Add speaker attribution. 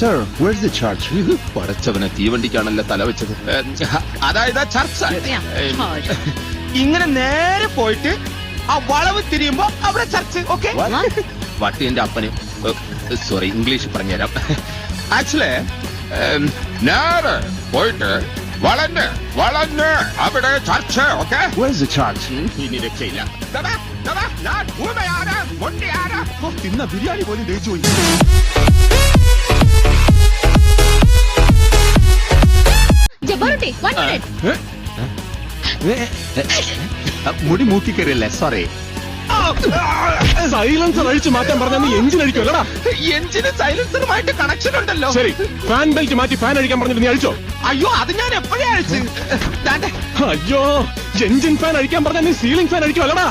Speaker 1: Sir, where's the church?
Speaker 2: പടച്ചവനെ തീവണ്ടിക്കാണല്ലോ തല വെച്ചത്. അതായത് ചർച്ച. ഇങ്ങനെ നേരെ പോയിട്ട് ആ വളവ് തിരിയുമ്പോ അവിടെ ചർച്ച്. ഓക്കെ, വട്ടിന്റെ അപ്പന് സോറി ഇംഗ്ലീഷ് പറഞ്ഞുതരാം. ആക്ച്വലി നേരെ പോയിട്ട് വളഞ്ഞ് വളഞ്ഞ് അവിടെ church. Okay,
Speaker 1: Where's the church?
Speaker 2: ഇനി രക്ഷയില്ല. ഞാൻ ഊമയാണ്, മൊണ്ടിയാണ്. തിന്ന ബിരിയാണി പോലും ദഹിച്ചു പോയി.
Speaker 3: ജബ്ബാറുട്ടി, 1 minute.
Speaker 2: മുടി മൂക്കി കയറിയല്ലേ, സോറി.
Speaker 4: സൈലൻസർ അഴിച്ചു മാറ്റാൻ പറഞ്ഞാൽ നീ എഞ്ചിൻ അഴിക്കുമല്ലടാ.
Speaker 2: എഞ്ചിന് സൈലൻസറുമായിട്ട് കണക്ഷൻ ഉണ്ടല്ലോ.
Speaker 4: ശരി, ഫാൻ ബെൽറ്റ് മാറ്റി ഫാൻ അഴിക്കാൻ പറഞ്ഞിട്ട് നീ അഴിച്ചോ?
Speaker 2: അയ്യോ, അത് ഞാൻ എപ്പോഴേ അഴിച്ചു.
Speaker 4: അയ്യോ, എഞ്ചിൻ ഫാൻ അഴിക്കാൻ പറഞ്ഞാൽ നീ സീലിംഗ് ഫാൻ അഴിക്കുമല്ലടാ.